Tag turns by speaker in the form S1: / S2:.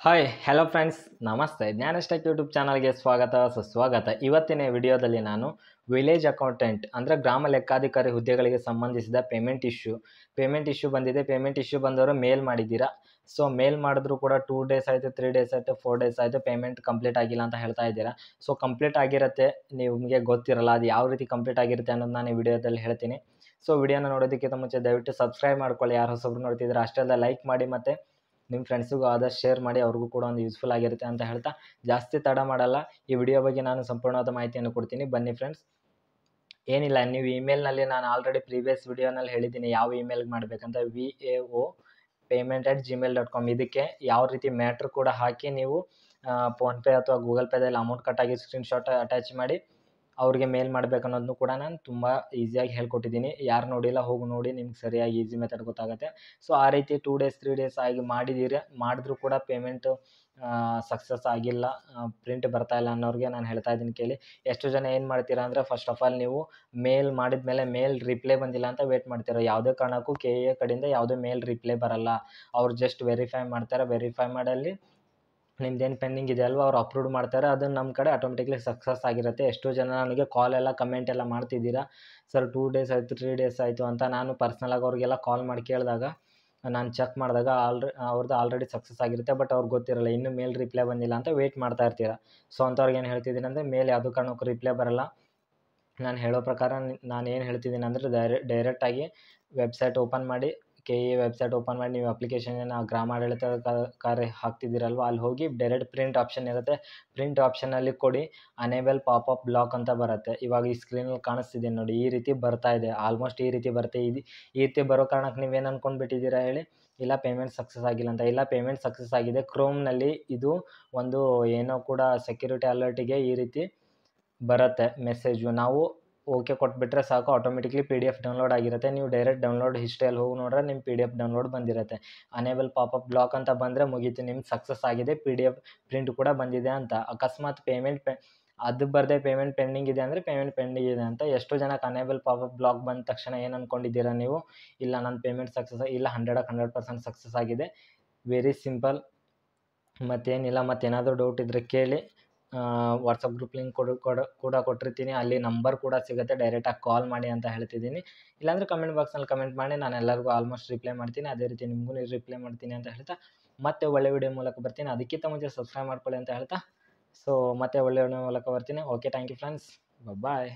S1: Hi hello friends, ನಮಸ್ತೆ. ಜ್ಞಾನಸ್ಟೆಕ್ YouTube ಚಾನಲ್ಗೆ ಸ್ವಾಗತ ಸುಸ್ವಾಗತ. ಇವತ್ತಿನ ವಿಡಿಯೋದಲ್ಲಿ ನಾನು ವಿಲೇಜ್ ಅಕೌಂಟೆಂಟ್ ಅಂದರೆ ಗ್ರಾಮ ಲೆಕ್ಕಾಧಿಕಾರಿ ಹುದ್ದೆಗಳಿಗೆ ಸಂಬಂಧಿಸಿದ ಪೇಮೆಂಟ್ ಇಶ್ಯೂ ಬಂದಿದೆ. ಪೇಮೆಂಟ್ ಇಶ್ಯೂ ಬಂದವರು ಮೇಲ್ ಮಾಡಿದ್ದೀರಾ. ಸೊ ಮೇಲ್ ಮಾಡಿದ್ರು ಕೂಡ 2 ಡೇಸ್ ಆಯಿತು, 3 ಡೇಸ್ ಆಯಿತು, 4 ಡೇಸ್ ಆಯಿತು, ಪೇಮೆಂಟ್ ಕಂಪ್ಲೀಟ್ ಆಗಿಲ್ಲ ಅಂತ ಹೇಳ್ತಾ ಇದ್ದೀರಾ. ಸೊ ಕಂಪ್ಲೀಟ್ ಆಗಿರುತ್ತೆ, ನಿಮಗೆ ಗೊತ್ತಿರಲ್ಲ ಅದು ಯಾವ ರೀತಿ ಕಂಪ್ಲೀಟ್ ಆಗಿರುತ್ತೆ ಅನ್ನೋದು ನಾನು ಈ ವಿಡಿಯೋದಲ್ಲಿ ಹೇಳ್ತೀನಿ. ಸೊ ವಿಡಿಯೋನ ನೋಡೋದಕ್ಕಿಂತ ಮುಂಚೆ ದಯವಿಟ್ಟು ಸಬ್ಸ್ಕ್ರೈಬ್ ಮಾಡ್ಕೊಳ್ಳಿ. ಯಾರು ಹೊಸಬ್ರು ನೋಡ್ತಿದ್ರೆ ಅಷ್ಟೇ ಅಲ್ಲ, ಲೈಕ್ ಮಾಡಿ ಮತ್ತು ನಿಮ್ಮ ಫ್ರೆಂಡ್ಸಿಗೂ ಆದಷ್ಟು ಶೇರ್ ಮಾಡಿ, ಅವ್ರಿಗೂ ಕೂಡ ಒಂದು ಯೂಸ್ಫುಲ್ ಆಗಿರುತ್ತೆ ಅಂತ ಹೇಳ್ತಾ ಜಾಸ್ತಿ ತಡ ಮಾಡಲ್ಲ, ಈ ವಿಡಿಯೋ ಬಗ್ಗೆ ನಾನು ಸಂಪೂರ್ಣವಾದ ಮಾಹಿತಿಯನ್ನು ಕೊಡ್ತೀನಿ. ಬನ್ನಿ ಫ್ರೆಂಡ್ಸ್. ಏನಿಲ್ಲ, ನೀವು ಇಮೇಲ್ನಲ್ಲಿ ನಾನು ಆಲ್ರೆಡಿ ಪ್ರೀವಿಯಸ್ ವಿಡಿಯೋನಲ್ಲಿ ಹೇಳಿದ್ದೀನಿ ಯಾವ ಇಮೇಲ್ಗೆ ಮಾಡಬೇಕಂತ. VAO payment@gmail.com. ಇದಕ್ಕೆ ಯಾವ ರೀತಿ ಮ್ಯಾಟ್ರ್ ಕೂಡ ಹಾಕಿ ನೀವು ಫೋನ್ಪೇ ಅಥವಾ ಗೂಗಲ್ ಪೇದಲ್ಲಿ ಅಮೌಂಟ್ ಕಟ್ಟಾಗಿ ಸ್ಕ್ರೀನ್ಶಾಟ್ ಅಟ್ಯಾಚ್ ಮಾಡಿ ಅವ್ರಿಗೆ ಮೇಲ್ ಮಾಡಬೇಕು ಅನ್ನೋದನ್ನು ಕೂಡ ನಾನು ತುಂಬ ಈಸಿಯಾಗಿ ಹೇಳ್ಕೊಟ್ಟಿದ್ದೀನಿ. ಯಾರು ನೋಡಿಲ್ಲ ಹೋಗಿ ನೋಡಿ, ನಿಮ್ಗೆ ಸರಿಯಾಗಿ ಈಸಿ ಮೆಥಡ್ ಗೊತ್ತಾಗುತ್ತೆ. ಸೊ ಆ ರೀತಿ 2 ಡೇಸ್ 3 ಡೇಸ್ ಆಗಿ ಮಾಡಿದ್ರೂ ಕೂಡ ಪೇಮೆಂಟು ಸಕ್ಸಸ್ ಆಗಿಲ್ಲ, ಪ್ರಿಂಟ್ ಬರ್ತಾ ಇಲ್ಲ ಅನ್ನೋರಿಗೆ ನಾನು ಹೇಳ್ತಾ ಇದ್ದೀನಿ ಕೇಳಿ. ಎಷ್ಟು ಜನ ಏನು ಮಾಡ್ತೀರಾ ಅಂದರೆ, ಫಸ್ಟ್ ಆಫ್ ಆಲ್ ನೀವು ಮೇಲ್ ಮಾಡಿದ ಮೇಲೆ ಮೇಲ್ ರಿಪ್ಲೈ ಬಂದಿಲ್ಲ ಅಂತ ವೇಟ್ ಮಾಡ್ತೀರ. ಯಾವುದೇ ಕಾರಣಕ್ಕೂ KA ಕಡೆಯಿಂದ ಯಾವುದೇ ಮೇಲ್ ರಿಪ್ಲೈ ಬರಲ್ಲ. ಅವ್ರು ಜಸ್ಟ್ ವೆರಿಫೈ ಮಾಡ್ತಾರೆ. ವೆರಿಫೈ ಮಾಡಲ್ಲಿ ನಿಮ್ದೇನು ಪೆಂಡಿಂಗ್ ಇದೆ ಅಲ್ವಾ, ಅವ್ರು ಅಪ್ರೂವ್ ಮಾಡ್ತಾರೆ. ಅದು ನಮ್ಮ ಕಡೆ ಆಟೋಮೆಟಿಕ್ಲಿ ಸಕ್ಸಸ್ ಆಗಿರುತ್ತೆ. ಎಷ್ಟೋ ಜನ ನನಗೆ ಕಾಲ್ ಎಲ್ಲ ಕಮೆಂಟ್ ಎಲ್ಲ ಮಾಡ್ತಿದ್ದೀರಾ, ಸರ್ 2 ಡೇಸ್ ಆಯಿತು, 3 ಡೇಸ್ ಆಯಿತು ಅಂತ. ನಾನು ಪರ್ಸ್ನಲಾಗಿ ಅವ್ರಿಗೆಲ್ಲ ಕಾಲ್ ಮಾಡಿ ಕೇಳಿದಾಗ, ನಾನು ಚೆಕ್ ಮಾಡಿದಾಗ ಅವ್ರದ್ದು ಆಲ್ರೆಡಿ ಸಕ್ಸಸ್ ಆಗಿರುತ್ತೆ. ಬಟ್ ಅವ್ರಿಗೆ ಗೊತ್ತಿರಲ್ಲ, ಇನ್ನೂ ಮೇಲ್ ರಿಪ್ಲೈ ಬಂದಿಲ್ಲ ಅಂತ ವೇಟ್ ಮಾಡ್ತಾ ಇರ್ತೀರ. ಸೊ ಅಂಥವ್ರಿಗೆ ಏನು ಹೇಳ್ತಿದ್ದೀನಿ ಅಂದರೆ, ಮೇಲ್ ಯಾವುದೂ ಕಾರಣಕ್ಕೂ ರಿಪ್ಲೈ ಬರಲ್ಲ. ನಾನು ಹೇಳೋ ಪ್ರಕಾರ ನಾನು ಏನು ಹೇಳ್ತಿದ್ದೀನಿ ಅಂದರೆ, ಡೈರೆಕ್ಟಾಗಿ ವೆಬ್ಸೈಟ್ ಓಪನ್ ಮಾಡಿ, KA ವೆಬ್ಸೈಟ್ ಓಪನ್ ಮಾಡಿ, ನೀವು ಅಪ್ಲಿಕೇಶನ್ ಗ್ರಾಮಾಡಳಿತ ಕಾರ್ಯ ಹಾಕ್ತಿದ್ದೀರಲ್ವ, ಅಲ್ಲಿ ಹೋಗಿ ಡೈರೆಕ್ಟ್ ಪ್ರಿಂಟ್ ಆಪ್ಷನ್ ಇರುತ್ತೆ. ಪ್ರಿಂಟ್ ಆಪ್ಷನಲ್ಲಿ ಕೊಡಿ, ಅನೇಬಲ್ ಪಾಪಪ್ ಬ್ಲಾಕ್ ಅಂತ ಬರುತ್ತೆ. ಇವಾಗ ಈ ಸ್ಕ್ರೀನಲ್ಲಿ ಕಾಣಿಸ್ತಿದೆ ನೋಡಿ, ಈ ರೀತಿ ಬರ್ತಾ ಇದೆ. ಆಲ್ಮೋಸ್ಟ್ ಈ ರೀತಿ ಬರುತ್ತೆ. ಈ ರೀತಿ ಬರೋ ಕಾರಣಕ್ಕೆ ನೀವೇನು ಅಂದ್ಕೊಂಡ್ಬಿಟ್ಟಿದ್ದೀರಾ ಹೇಳಿ, ಇಲ್ಲ ಪೇಮೆಂಟ್ ಸಕ್ಸಸ್ ಆಗಿಲ್ಲ ಅಂತ. ಇಲ್ಲ, ಪೇಮೆಂಟ್ ಸಕ್ಸಸ್ ಆಗಿದೆ. ಕ್ರೋಮ್ನಲ್ಲಿ ಇದು ಒಂದು ಏನೋ ಕೂಡ ಸೆಕ್ಯೂರಿಟಿ ಅಲರ್ಟಿಗೆ ಈ ರೀತಿ ಬರುತ್ತೆ ಮೆಸೇಜು. ನಾವು ಓಕೆ ಕೊಟ್ಬಿಟ್ರೆ ಸಾಕು, ಆಟೋಮೆಟಿಕ್ಲಿ PDF ಡೌನ್ಲೋಡ್ ಆಗಿರುತ್ತೆ. ನೀವು ಡೈರೆಕ್ಟ್ ಡೌನ್ಲೋಡ್ ಹಿಸ್ಟ್ರಿಯಲ್ಲಿ ಹೋಗಿ ನೋಡ್ರೆ ನಿಮ್ಮ PDF ಡೌನ್ಲೋಡ್ ಬಂದಿರುತ್ತೆ. ಅನೇಬಲ್ ಪಾಪಪ್ ಬ್ಲಾಕ್ ಅಂತ ಬಂದರೆ ಮುಗೀತು, ನಿಮ್ಗೆ ಸಕ್ಸಸ್ ಆಗಿದೆ, PDF ಪ್ರಿಂಟ್ ಕೂಡ ಬಂದಿದೆ ಅಂತ. ಅಕಸ್ಮಾತ್ ಅದು ಬರದೆ ಪೇಮೆಂಟ್ ಪೆಂಡಿಂಗ್ ಇದೆ ಅಂದರೆ ಪೇಮೆಂಟ್ ಪೆಂಡಿಂಗ್ ಇದೆ ಅಂತ. ಎಷ್ಟೋ ಜನಕ್ಕೆ ಅನೇಬಲ್ ಪಾಪಪ್ ಬ್ಲಾಕ್ ಬಂದ ತಕ್ಷಣ ಏನು ಅಂದ್ಕೊಂಡಿದ್ದೀರಾ ನೀವು, ಇಲ್ಲ ನನ್ನ ಪೇಮೆಂಟ್ ಸಕ್ಸಸ್ ಇಲ್ಲ, 100% ಸಕ್ಸಸ್ ಆಗಿದೆ. Very simple. ಮತ್ತೇನಿಲ್ಲ. ಮತ್ತೇನಾದರೂ ಡೌಟ್ ಇದ್ದರೆ ಕೇಳಿ. ವಾಟ್ಸಪ್ ಗ್ರೂಪ್ ಲಿಂಕ್ ಕೂಡ ಕೊಟ್ಟಿರ್ತೀನಿ. ಅಲ್ಲಿ ನಂಬರ್ ಕೂಡ ಸಿಗುತ್ತೆ, ಡೈರೆಕ್ಟಾಗಿ ಕಾಲ್ ಮಾಡಿ ಅಂತ ಹೇಳ್ತಿದ್ದೀನಿ. ಇಲ್ಲಾಂದರೆ ಕಮೆಂಟ್ ಬಾಕ್ಸ್ನಲ್ಲಿ ಕಮೆಂಟ್ ಮಾಡಿ, ನಾನು ಎಲ್ಲರಿಗೂ ಆಲ್ಮೋಸ್ಟ್ ರಿಪ್ಲೈ ಮಾಡ್ತೀನಿ. ಅದೇ ರೀತಿ ನಿಮಗೂ ರಿಪ್ಲೈ ಮಾಡ್ತೀನಿ ಅಂತ ಹೇಳ್ತಾ, ಮತ್ತೆ ಒಳ್ಳೆ ವಿಡಿಯೋ ಮೂಲಕ ಬರ್ತೀನಿ. ಅದಕ್ಕಿಂತ ಮುಂಚೆ ಸಬ್ಸ್ಕ್ರೈಬ್ ಮಾಡ್ಕೊಳ್ಳಿ ಅಂತ ಹೇಳ್ತಾ, ಸೊ ಮತ್ತೆ ಒಳ್ಳೆ ವಿಡಿಯೋ ಮೂಲಕ ಬರ್ತೀನಿ. Okay, thank you friends, bye.